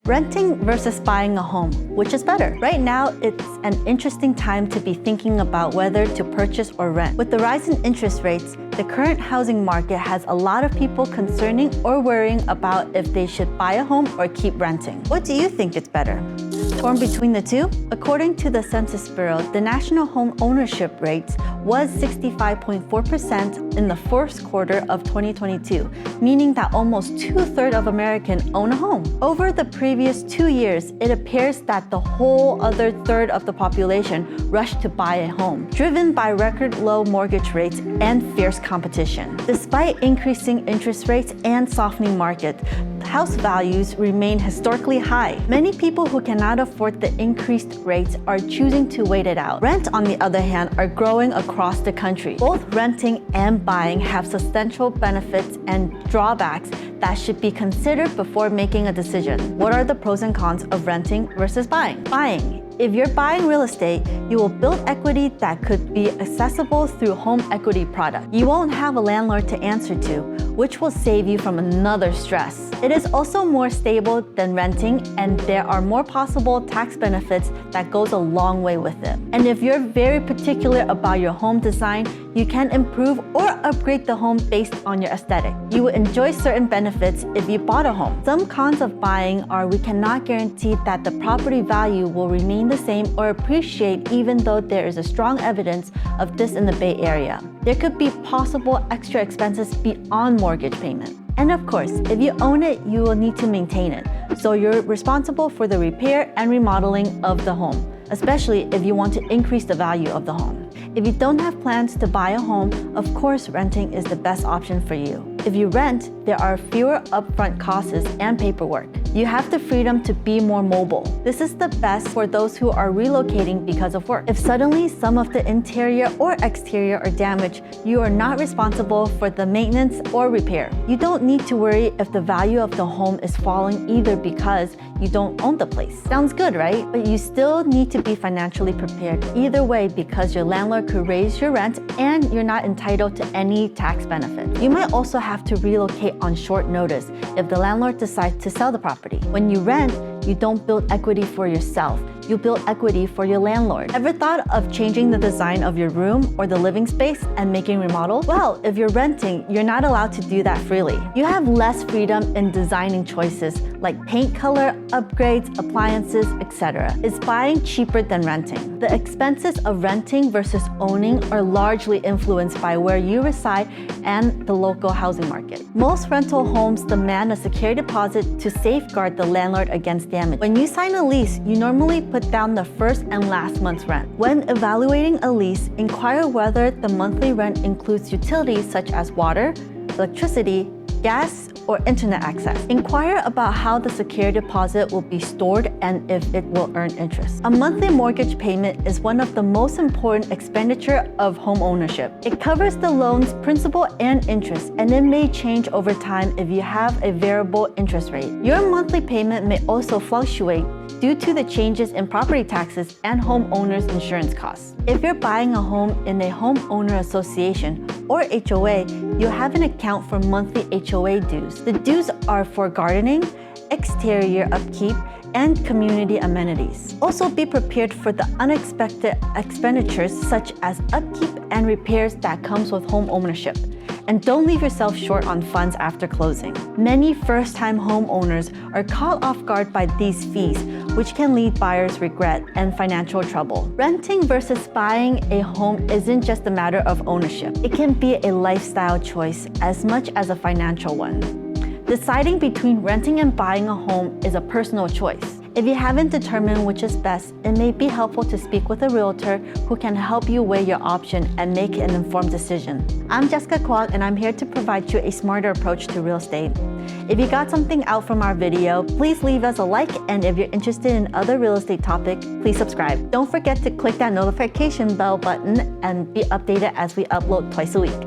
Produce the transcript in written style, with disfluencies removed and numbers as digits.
Renting versus buying a home, which is better? Right now, it's an interesting time to be thinking about whether to purchase or rent. With the rise in interest rates, the current housing market has a lot of people concerning or worrying about if they should buy a home or keep renting. What do you think is better? Torn between the two? According to the Census Bureau, the national home ownership rate was 65.4% in the first quarter of 2022, meaning that almost 2/3 of Americans own a home. Over the previous 2 years, it appears that the whole other third of the population rushed to buy a home, driven by record low mortgage rates and fierce competition. Despite increasing interest rates and softening market, house values remain historically high. Many people who cannot afford the increased rates are choosing to wait it out. Rent, on the other hand, are growing across the country. Both renting and buying have substantial benefits and drawbacks that should be considered before making a decision. What are the pros and cons of renting versus buying? Buying. If you're buying real estate, you will build equity that could be accessible through home equity product. You won't have a landlord to answer to, which will save you from another stress. It is also more stable than renting, and there are more possible tax benefits that goes a long way with it. And if you're very particular about your home design, you can improve or upgrade the home based on your aesthetic. You will enjoy certain benefits if you bought a home. Some cons of buying are we cannot guarantee that the property value will remain the same or appreciate even though there is a strong evidence of this in the Bay Area. There could be possible extra expenses beyond mortgage payment. And of course, if you own it, you will need to maintain it. So you're responsible for the repair and remodeling of the home, especially if you want to increase the value of the home. If you don't have plans to buy a home, of course, renting is the best option for you. If you rent, there are fewer upfront costs and paperwork. You have the freedom to be more mobile. This is the best for those who are relocating because of work. If suddenly some of the interior or exterior are damaged, you are not responsible for the maintenance or repair. You don't need to worry if the value of the home is falling either because you don't own the place. Sounds good, right? But you still need to be financially prepared either way because your landlord could raise your rent and you're not entitled to any tax benefit. You might also have to relocate on short notice if the landlord decides to sell the property. When you rent, you don't build equity for yourself. You build equity for your landlord. Ever thought of changing the design of your room or the living space and making remodels? Well, if you're renting, you're not allowed to do that freely. You have less freedom in designing choices like paint color, upgrades, appliances, etc. Is buying cheaper than renting? The expenses of renting versus owning are largely influenced by where you reside and the local housing market. Most rental homes demand a security deposit to safeguard the landlord against damage. When you sign a lease, you normally put down the first and last month's rent. When evaluating a lease, inquire whether the monthly rent includes utilities such as water, electricity, gas, or internet access. Inquire about how the security deposit will be stored and if it will earn interest. A monthly mortgage payment is one of the most important expenditure of home ownership. It covers the loan's principal and interest, and it may change over time if you have a variable interest rate. Your monthly payment may also fluctuate due to the changes in property taxes and homeowners insurance costs. If you're buying a home in a homeowner association or HOA, you have an account for monthly HOA dues. The dues are for gardening, exterior upkeep, and community amenities. Also be prepared for the unexpected expenditures such as upkeep and repairs that comes with home ownership. And don't leave yourself short on funds after closing. Many first-time homeowners are caught off guard by these fees, which can lead buyers regret and financial trouble. Renting versus buying a home isn't just a matter of ownership. It can be a lifestyle choice as much as a financial one. Deciding between renting and buying a home is a personal choice. If you haven't determined which is best, it may be helpful to speak with a realtor who can help you weigh your option and make an informed decision. I'm Jessica Kwok, and I'm here to provide you a smarter approach to real estate. If you got something out from our video, please leave us a like, and if you're interested in other real estate topics, please subscribe. Don't forget to click that notification bell button and be updated as we upload twice a week.